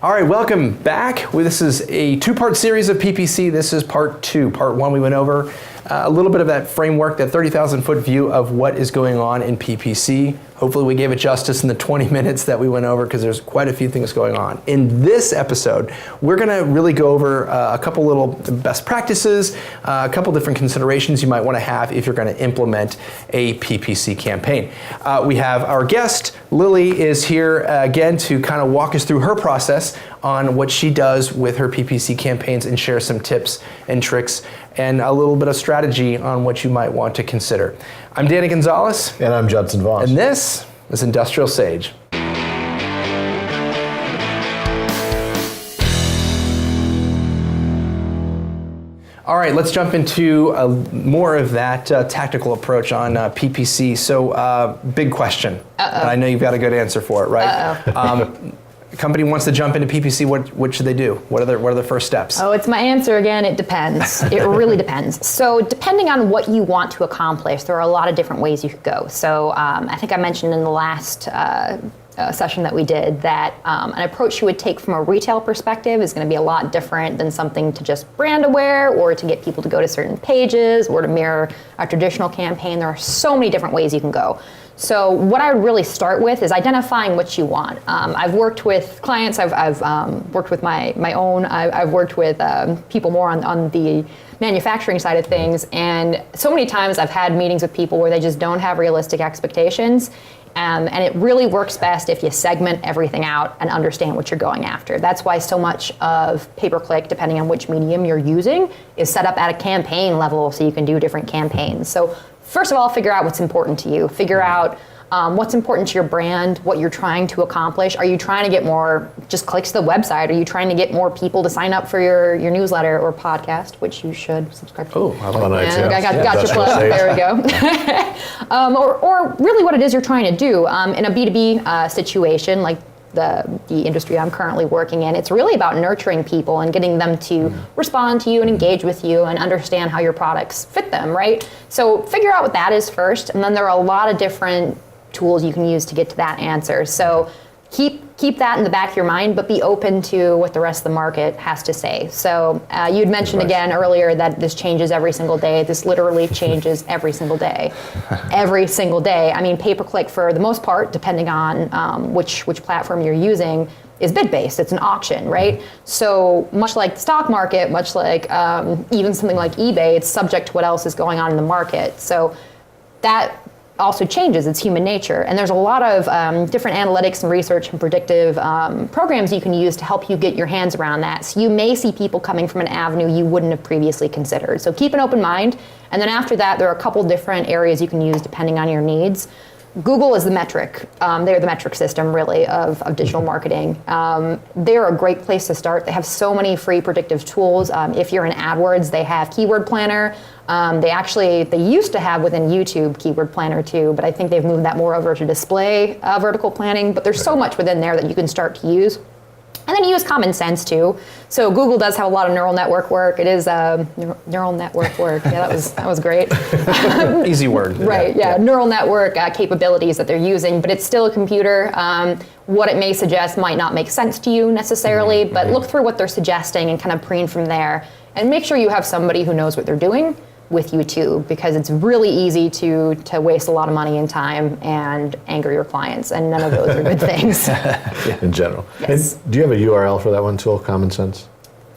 All right, welcome back. This is a two-part series of PPC. This is part two. Part one, we went over a little bit of that framework, that 30,000-foot view of what is going on in PPC. Hopefully we gave it justice in the 20 minutes that we went over, because there's quite a few things going on. In this episode, we're going to really go over a couple little best practices, a couple different considerations you might want to have if you're going to implement a PPC campaign. We have our guest, Lily, is here again to kind of walk us through her process on what she does with her PPC campaigns and share some tips and tricks and a little bit of strategy on what you might want to consider. I'm Danny Gonzalez. And I'm Judson Voss. And this is IndustrialSage. All right, let's jump into more of that tactical approach on PPC. So, big question. And I know you've got a good answer for it, right? A company wants to jump into PPC, what should they do? What are the first steps? Oh, it's my answer again, it depends. It really depends. So depending on what you want to accomplish, there are a lot of different ways you could go. So I think I mentioned in the last session that we did that an approach you would take from a retail perspective is going to be a lot different than something to just brand aware or to get people to go to certain pages or to mirror a traditional campaign. There are so many different ways you can go. So what I would really start with is identifying what you want. I've worked with clients, I've worked with my own, I've worked with people more on the manufacturing side of things, and so many times I've had meetings with people where they just don't have realistic expectations, and it really works best if you segment everything out and understand what you're going after. That's why so much of pay-per-click, depending on which medium you're using, is set up at a campaign level so you can do different campaigns. So first of all, figure out what's important to you. Figure out what's important to your brand, what you're trying to accomplish. Are you trying to get more just clicks to the website? Are you trying to get more people to sign up for your newsletter or podcast, which you should subscribe to? Oh, I like that. I got your plug. There we go. or really what it is you're trying to do in a B2B situation, like the industry I'm currently working in. It's really about nurturing people and getting them to respond to you and engage with you and understand how your products fit them, right? So figure out what that is first, and then there are a lot of different tools you can use to get to that answer. So keep that in the back of your mind, but be open to what the rest of the market has to say. So you'd mentioned again earlier that this changes every single day. This literally changes every single day. Every single day. I mean, pay-per-click for the most part, depending on which platform you're using, is bid-based. It's an auction, right? So much like the stock market, much like even something like eBay, it's subject to what else is going on in the market. So that also changes. It's human nature. And there's a lot of different analytics and research and predictive programs you can use to help you get your hands around that. So you may see people coming from an avenue you wouldn't have previously considered. So keep an open mind. And then after that, there are a couple different areas you can use depending on your needs. Google is the metric. They're the metric system, really, of digital marketing. They're a great place to start. They have so many free predictive tools. If you're in AdWords, they have Keyword Planner. They used to have within YouTube Keyword Planner too, but I think they've moved that more over to display vertical planning. But there's so much within there that you can start to use. And then use common sense too. So Google does have a lot of neural network work. It is neural network work. Yeah, that was great. Easy word. Right. Yeah. Neural network capabilities that they're using, but it's still a computer. What it may suggest might not make sense to you necessarily, but look through what they're suggesting and kind of preen from there, and make sure you have somebody who knows what they're doing with you too, because it's really easy to waste a lot of money and time and anger your clients, and none of those are good things. In general. Yes. And do you have a URL for that one tool, Common Sense?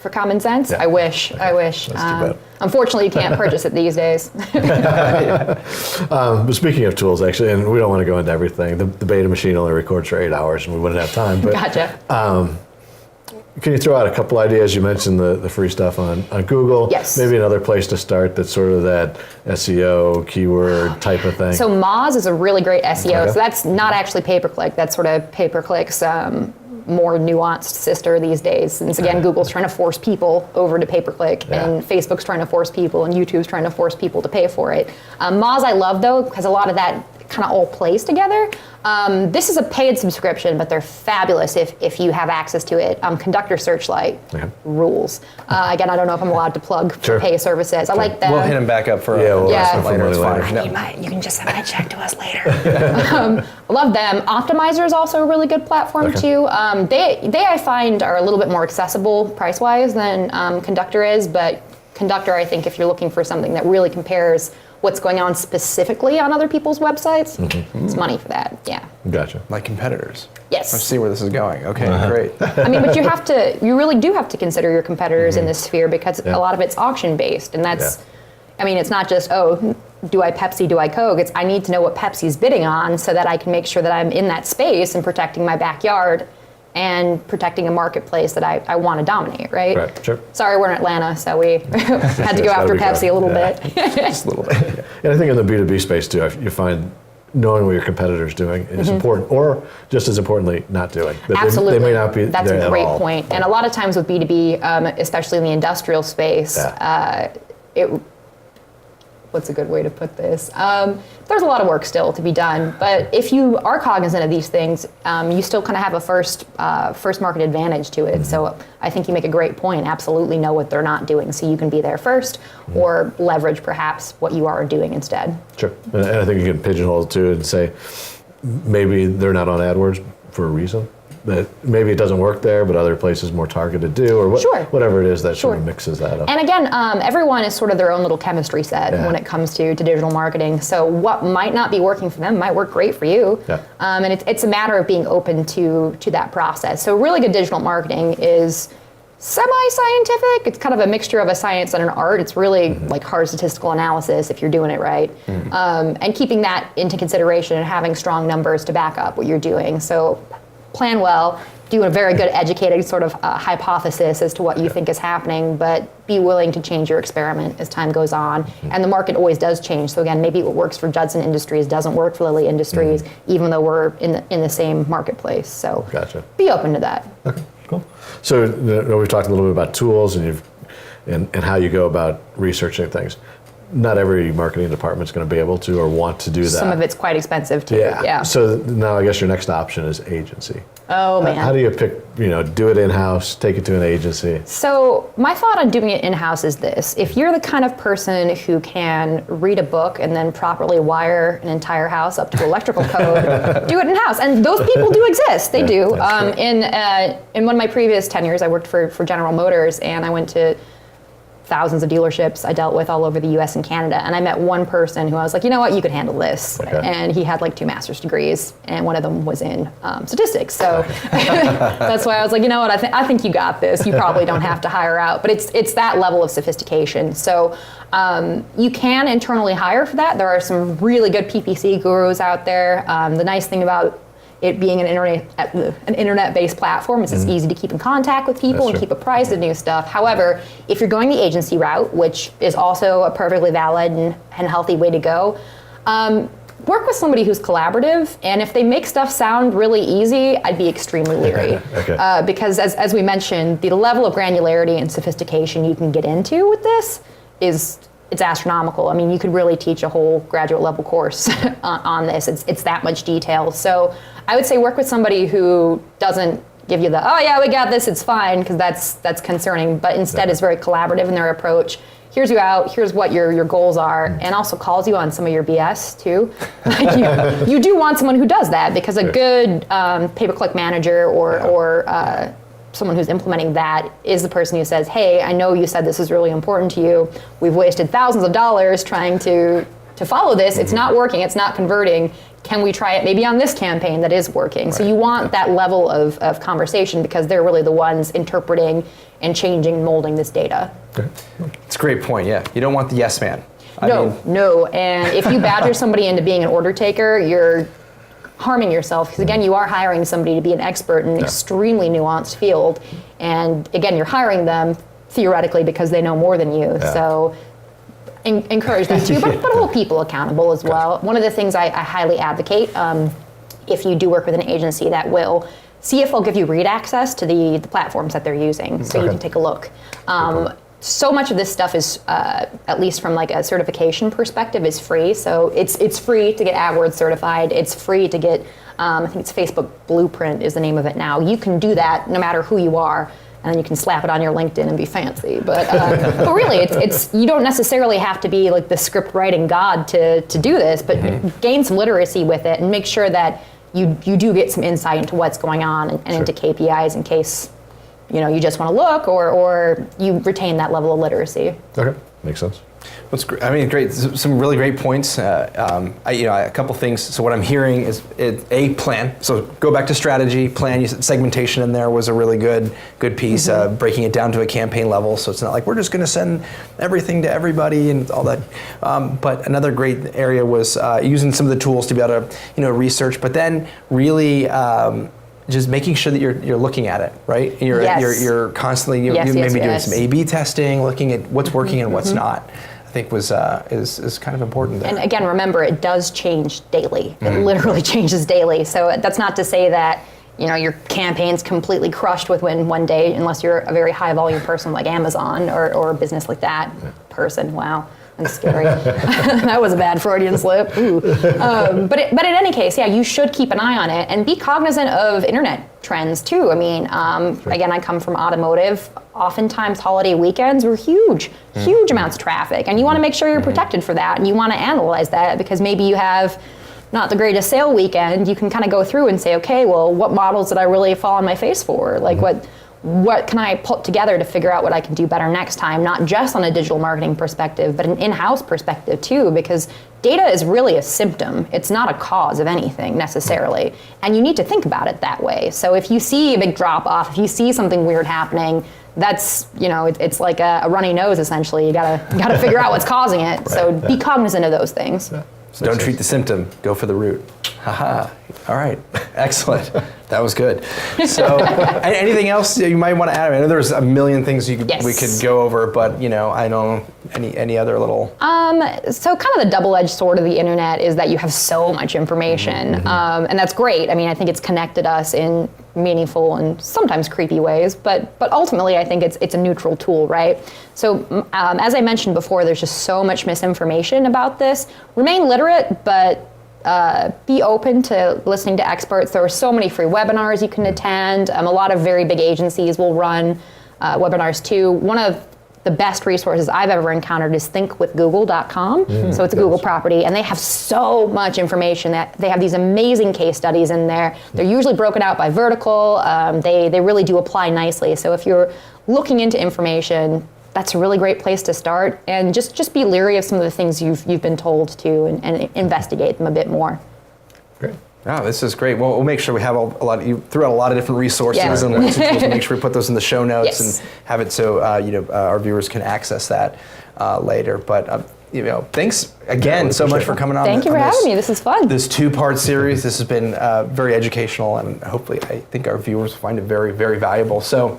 For Common Sense? Yeah. I wish. That's too bad. Unfortunately, you can't purchase it these days. But speaking of tools, actually, and we don't want to go into everything, the beta machine only records for 8 hours and we wouldn't have time. But, Gotcha. Can you throw out a couple ideas? You mentioned the free stuff on Google. Yes. Maybe another place to start that's sort of that SEO, keyword type of thing. So Moz is a really great SEO. Okay. So that's not actually pay-per-click. That's sort of pay-per-click's more nuanced sister these days. Since again, Google's trying to force people over to pay-per-click, and Facebook's trying to force people, and YouTube's trying to force people to pay for it. Moz I love though, because a lot of that kind of all plays together. This is a paid subscription, but they're fabulous if you have access to it. Conductor Searchlight rules. Again, I don't know if I'm allowed to plug for pay services. I like them. We'll hit him back up for we'll ask him for later. It's money fine. later. No. You can just send my check to us later. I love them. Optimizer is also a really good platform too. They I find are a little bit more accessible price-wise than Conductor is, but Conductor, I think if you're looking for something that really compares what's going on specifically on other people's websites, it's money for that, yeah. Gotcha. Like competitors. Yes. Let's see where this is going. Okay, great. I mean, but you really do have to consider your competitors in this sphere because a lot of it's auction-based, and that's, I mean, it's not just, oh, do I Pepsi, do I Coke? It's I need to know what Pepsi's bidding on so that I can make sure that I'm in that space and protecting my backyard and protecting a marketplace that I want to dominate, right? Right, sure. Sorry, we're in Atlanta, so we had to go after Pepsi a little bit. Just a little bit. Yeah. And I think in the B2B space too, you find knowing what your competitor's doing is important, or just as importantly, not doing. Absolutely. They may not be That's there a great at all. point. And a lot of times with B2B, especially in the industrial space, what's a good way to put this? There's a lot of work still to be done, but if you are cognizant of these things, you still kind of have a first market advantage to it. So I think you make a great point. Absolutely know what they're not doing, so you can be there first, or leverage perhaps what you are doing instead. Sure, and I think you can pigeonhole it too and say maybe they're not on AdWords for a reason. That maybe it doesn't work there, but other places more targeted do, or whatever it is that sort of mixes that up. And again, everyone is sort of their own little chemistry set when it comes to digital marketing. So what might not be working for them might work great for you. Yeah. And it's a matter of being open to that process. So really good digital marketing is semi-scientific. It's kind of a mixture of a science and an art. It's really like hard statistical analysis if you're doing it right. And keeping that into consideration and having strong numbers to back up what you're doing. So plan well, do a very good educated sort of hypothesis as to what you think is happening, but be willing to change your experiment as time goes on. And the market always does change. So again, maybe what works for Judson Industries doesn't work for Lilly Industries, even though we're in the same marketplace. So be open to that. Okay, cool. So we've talked a little bit about tools and how you go about researching things. Not every marketing department is going to be able to or want to do that. Some of it's quite expensive too. Yeah. So now I guess your next option is agency. Oh man. How do you pick, do it in-house, take it to an agency? So my thought on doing it in-house is this. If you're the kind of person who can read a book and then properly wire an entire house up to electrical code, do it in-house. And those people do exist. They do. In one of my previous tenures, I worked for General Motors, and I went to thousands of dealerships I dealt with all over the US and Canada, and I met one person who I was like, you know what, you could handle this. And he had like 2 master's degrees, and one of them was in statistics. So that's why I was like, you know what, I think you got this. You probably don't have to hire out, but it's that level of sophistication. So you can internally hire for that. There are some really good PPC gurus out there. The nice thing about it being an internet-based platform, it's just easy to keep in contact with people and keep apprised of new stuff. However, if you're going the agency route, which is also a perfectly valid and healthy way to go, work with somebody who's collaborative, and if they make stuff sound really easy, I'd be extremely leery. Because as we mentioned, the level of granularity and sophistication you can get into with this it's astronomical. I mean, you could really teach a whole graduate level course on this. It's that much detail. So I would say work with somebody who doesn't give you the, oh yeah, we got this, it's fine, because that's concerning, but instead is very collaborative in their approach. Here's you out, here's what your goals are, and also calls you on some of your BS too. You do want someone who does that, because a good pay-per-click manager or someone who's implementing that is the person who says, hey, I know you said this is really important to you. We've wasted thousands of dollars trying to follow this. It's not working. It's not converting. Can we try it maybe on this campaign that is working? So you want that level of conversation, because they're really the ones interpreting and changing and molding this data. It's a great point, yeah. You don't want the yes man. No. And if you badger somebody into being an order taker, you're harming yourself, because again, you are hiring somebody to be an expert in an extremely nuanced field, and again, you're hiring them theoretically because they know more than you. So encourage them to, but hold people accountable as well. One of the things I highly advocate, if you do work with an agency, that will see if they'll give you read access to the platforms that they're using, so you can take a look. so much of this stuff is, at least from like a certification perspective, is free. So it's free to get AdWords certified. It's free to get, I think it's Facebook Blueprint is the name of it now. You can do that no matter who you are, and then you can slap it on your LinkedIn and be fancy. But really, it's you don't necessarily have to be like the script writing god to do this, but gain some literacy with it and make sure that you do get some insight into what's going on and into KPIs in case you just want to look or you retain that level of literacy. Okay, makes sense. What's great? I mean, great. Some really great points. A couple things. So what I'm hearing is a plan. So go back to strategy, plan. You said segmentation in there was a really good piece. Breaking it down to a campaign level, so it's not like we're just going to send everything to everybody and all that. But another great area was using some of the tools to be able to research, but then really. Just making sure that you're looking at it, right? And you're constantly maybe doing some A/B testing, looking at what's working and what's not. I think was is kind of important there. And again, remember, it does change daily. It literally changes daily. So that's not to say that your campaign's completely crushed within one day, unless you're a very high volume person like Amazon or a business like that person. Wow. That's scary. That was a bad Freudian slip. But in any case, you should keep an eye on it and be cognizant of internet trends too. I mean, again, I come from automotive. Oftentimes, holiday weekends were huge amounts of traffic, and you want to make sure you're protected for that, and you want to analyze that because maybe you have not the greatest sale weekend. You can kind of go through and say, okay, well, what models did I really fall on my face for? Like what can I put together to figure out what I can do better next time, not just on a digital marketing perspective, but an in-house perspective too, because data is really a symptom. It's not a cause of anything necessarily. And you need to think about it that way. So if you see a big drop off, if you see something weird happening, that's, it's like a runny nose essentially. You gotta figure out what's causing it. Right. So be cognizant of those things. Yeah. So don't treat the symptom, go for the root. Haha. All right. Excellent. That was good. So anything else you might want to add? I know there's a million things we could go over, but I don't know any other little. So kind of the double-edged sword of the internet is that you have so much information, and that's great. I mean, I think it's connected us in meaningful and sometimes creepy ways, but ultimately I think it's a neutral tool, right? So as I mentioned before, there's just so much misinformation about this. Remain literate, but be open to listening to experts. There are so many free webinars you can attend. A lot of very big agencies will run webinars too. One of the best resources I've ever encountered is thinkwithgoogle.com. So it's a Google property, and they have so much information. That they have these amazing case studies in there. They're usually broken out by vertical. They really do apply nicely. So if you're looking into information, that's a really great place to start, and just be leery of some of the things you've been told to, and investigate them a bit more. Great. Oh, this is great. Well, we'll make sure we have a lot. You threw out a lot of different resources and links and tools. We'll make sure we put those in the show notes and have it so our viewers can access that later. But thanks again so much for coming on. Thank you for having me. This is fun. This two-part series. This has been very educational, and hopefully, I think our viewers will find it very, very valuable. So.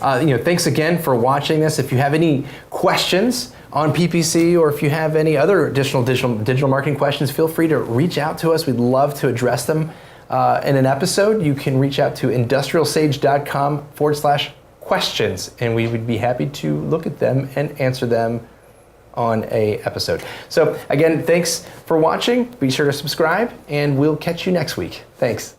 Thanks again for watching this. If you have any questions on PPC, or if you have any other additional digital marketing questions, feel free to reach out to us. We'd love to address them in an episode. You can reach out to IndustrialSage.com/questions, and we would be happy to look at them and answer them on a episode. So again, thanks for watching. Be sure to subscribe, and we'll catch you next week. Thanks.